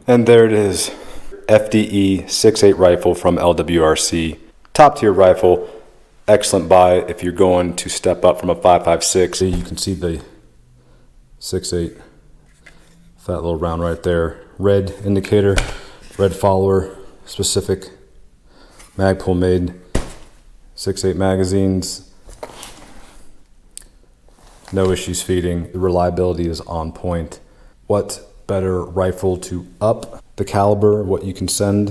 And there it is, FDE SIX8 rifle from LWRC. Top tier rifle, excellent buy if you're going to step up from a 5.56. You can see the SIX8, fat little round right there. Red indicator, red follower, specific Magwell made SIX8 magazines. No issues feeding, the reliability is on point. What better rifle to up the caliber of what you can send?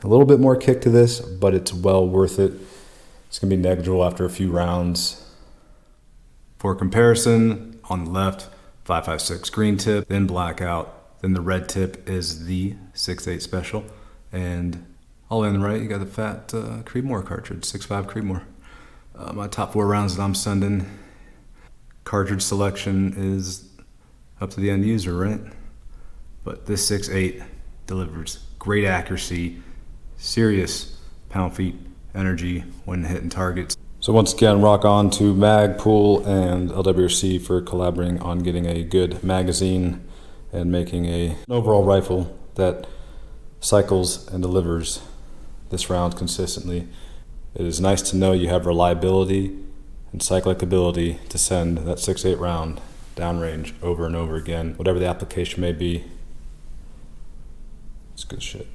A little bit more kick to this, but it's well worth it. It's gonna be negligible after a few rounds. For comparison, on the left, 5.56 green tip, then blackout, then the red tip is the SIX8 special, and all the way on the right, you got the fat Creedmoor cartridge, 6.5 Creedmoor. My top 4 rounds that I'm sending, cartridge selection is up to the end user, right? But this SIX8 delivers great accuracy, serious pound-feet energy when hitting targets. So once again, rock on to Magwell and LWRC for collaborating on getting a good magazine and making an overall rifle that cycles and delivers this round consistently. It is nice to know you have reliability and cyclic ability to send that 6.8 round downrange over and over again, whatever the application may be. It's good shit.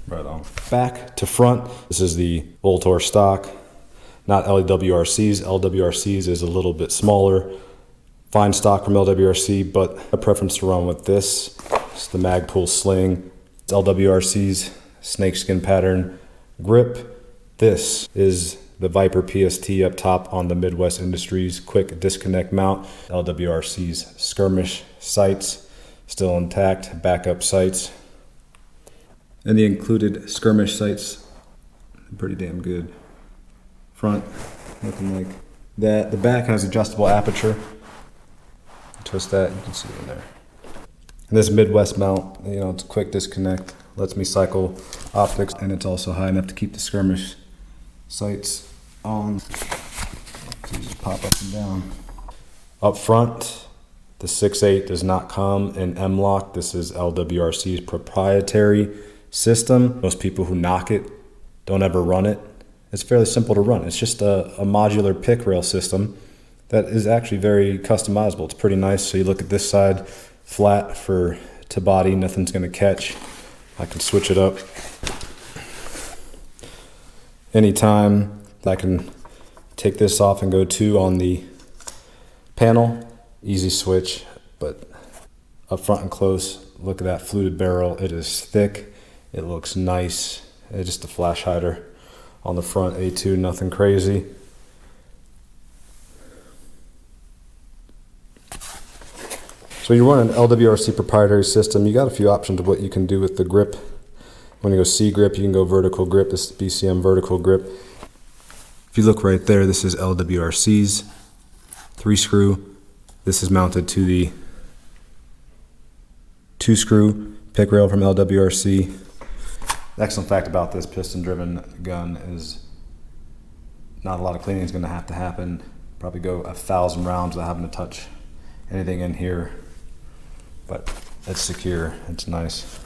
Right on. Back to front, this is the Voltor stock, not LWRC's. LWRC's is a little bit smaller. Fine stock from LWRC, but a preference to run with this. It's the Magwell sling. It's LWRC's snakeskin pattern grip. This is the Viper PST up top on the Midwest Industries quick disconnect mount. LWRC's skirmish sights, still intact, backup sights. And the included skirmish sights, pretty damn good. Front, looking like that. The back has adjustable aperture. Twist that, you can see it in there. And this Midwest mount, you know, it's a quick disconnect, lets me cycle optics, and it's also high enough to keep the skirmish sights on. So you just pop up and down. Up front, the 6.8 does not come in m-lok. This is LWRC's proprietary system. Most people who knock it don't ever run it. It's fairly simple to run. It's just a modular pick rail system that is actually very customizable. It's pretty nice. So you look at this side, flat for to body, nothing's gonna catch. I can switch it up anytime. I can take this off and go 2 on the panel. Easy switch, but up front and close, look at that fluted barrel. It is thick. It looks nice. It's just a flash hider on the front, A2, nothing crazy. So you run an LWRC proprietary system, you got a few options of what you can do with the grip. When you go C grip, you can go vertical grip. This is BCM vertical grip. If you look right there, this is LWRC's 3-screw. This is mounted to the 2-screw pick rail from LWRC. The excellent fact about this piston-driven gun is not a lot of cleaning is going to have to happen. Probably go 1,000 rounds without having to touch anything in here. But it's secure. It's nice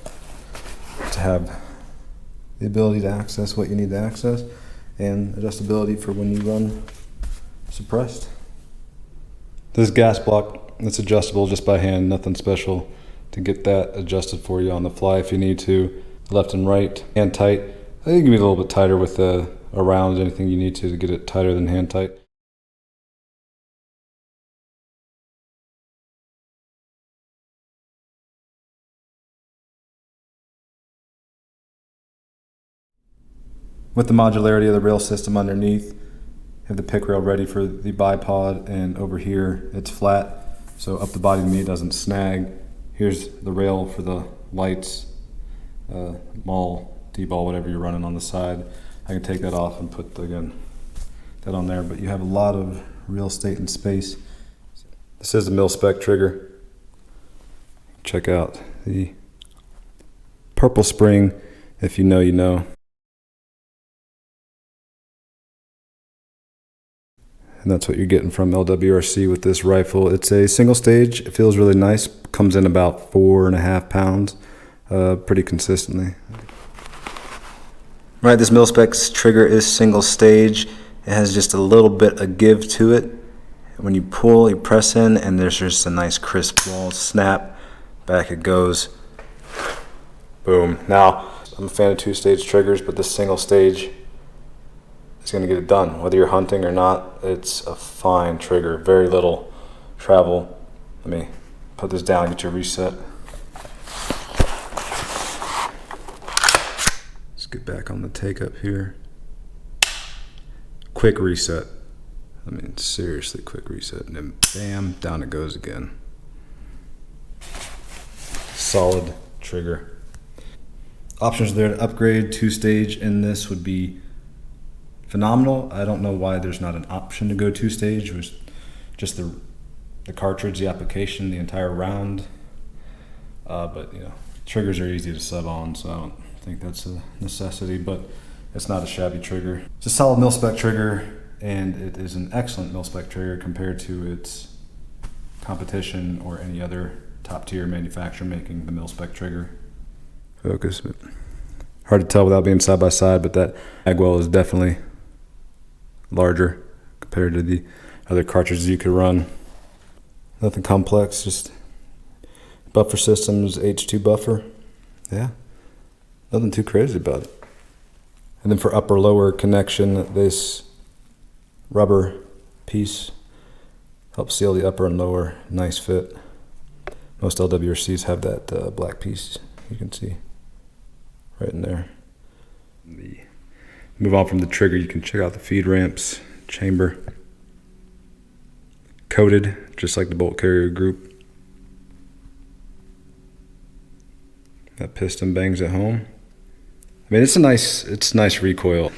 to have the ability to access what you need to access and adjustability for when you run suppressed. This gas block, it's adjustable just by hand, nothing special to get that adjusted for you on the fly if you need to. Left and right, hand tight. I think you can be a little bit tighter with around anything you need to get it tighter than hand tight. With the modularity of the rail system underneath, have the pick rail ready for the bipod, and over here it's flat, so up the body to me it doesn't snag. Here's the rail for the lights, maul, D-ball, whatever you're running on the side. I can take that off and put again that on there, but you have a lot of real estate and space. This is a mil-spec trigger. Check out the purple spring. If you know, you know. And that's what you're getting from LWRC with this rifle. It's a single stage. It feels really nice. Comes in about 4.5 pounds, pretty consistently. Right, this mil-spec trigger is single stage. It has just a little bit of give to it. When you pull, you press in, and there's just a nice crisp wall snap. Back it goes. Boom. Now, I'm a fan of two-stage triggers, but this single stage is going to get it done. Whether you're hunting or not, it's a fine trigger. Very little travel. Let me put this down and get your reset. Let's get back on the take up here. Quick reset. I mean, seriously quick reset. And then bam, down it goes again. Solid trigger. Options there to upgrade two-stage in this would be phenomenal. I don't know why there's not an option to go two-stage. It was just the cartridge, the application, the entire round. But you know, triggers are easy to sub on, so I don't think that's a necessity, but it's not a shabby trigger. It's a solid mil-spec trigger, and it is an excellent mil-spec trigger compared to its competition or any other top-tier manufacturer making the mil-spec trigger. Focus. Hard to tell without being side by side, but that Magwell is definitely larger compared to the other cartridges you could run. Nothing complex, just buffer systems, H2 buffer. Yeah, nothing too crazy about it. And then for upper lower connection, this rubber piece helps seal the upper and lower. Nice fit. Most LWRCs have that black piece you can see right in there. Move on from the trigger, you can check out the feed ramps, chamber. Coated, just like the bolt carrier group. That piston bangs at home. I mean, it's nice recoil.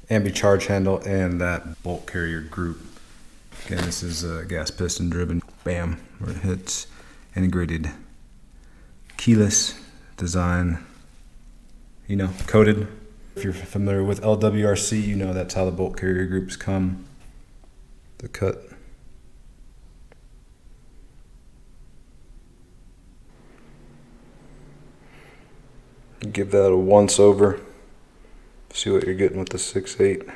Ambi charge handle and that bolt carrier group. Again, this is gas piston driven. Bam, where it hits. Integrated keyless design. You know, coated. If you're familiar with LWRC, you know that's how the bolt carrier groups come. The cut. Give that a once over. See what you're getting with the 6.8.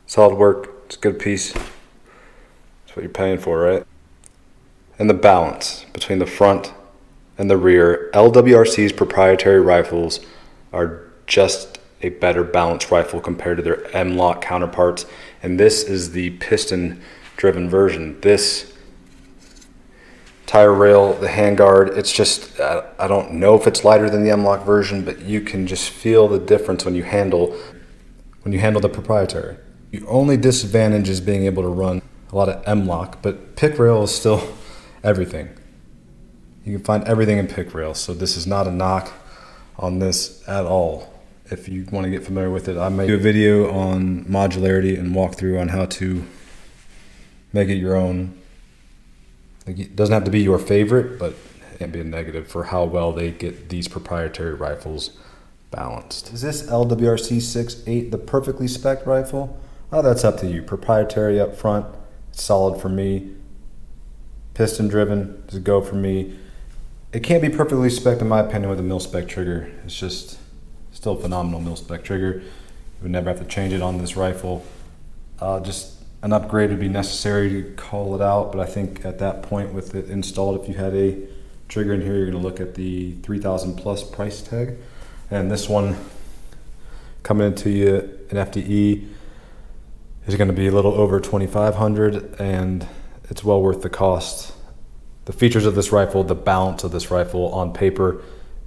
Solid work. It's a good piece. That's what you're paying for, right? And the balance between the front and the rear. LWRC's proprietary rifles are just a better balanced rifle compared to their m-lok counterparts. And this is the piston-driven version. This tire rail, the handguard, it's just, I don't know if it's lighter than the m-lok version, but you can just feel the difference when you handle the proprietary. The only disadvantage is being able to run a lot of m-lok, but pick rail is still everything. You can find everything in pick rail, so this is not a knock on this at all. If you want to get familiar with it, I may do a video on modularity and walkthrough on how to make it your own. Like, it doesn't have to be your favorite, but it can't be a negative for how well they get these proprietary rifles balanced. Is this LWRC 6.8 the perfectly spec'd rifle? Oh, that's up to you. Proprietary up front, it's solid for me. Piston driven is a go for me. It can't be perfectly spec'd in my opinion with a mil-spec trigger. It's just still a phenomenal mil-spec trigger. You would never have to change it on this rifle. Just an upgrade would be necessary to call it out, but I think at that point with it installed, if you had a trigger in here, you're gonna look at the 3,000 plus price tag. And this one coming into you an FDE is gonna be a little over 2,500, and it's well worth the cost. The features of this rifle, the balance of this rifle on paper,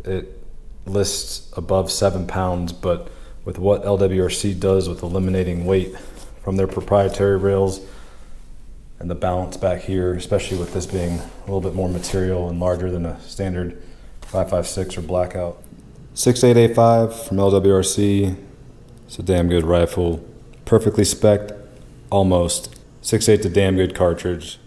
it lists above 7 pounds, but with what LWRC does with eliminating weight from their proprietary rails and the balance back here, especially with this being a little bit more material and larger than a standard 5.56 or blackout. 6.8A5 from LWRC. It's a damn good rifle. Perfectly spec'd, almost. 6.8's a damn good cartridge.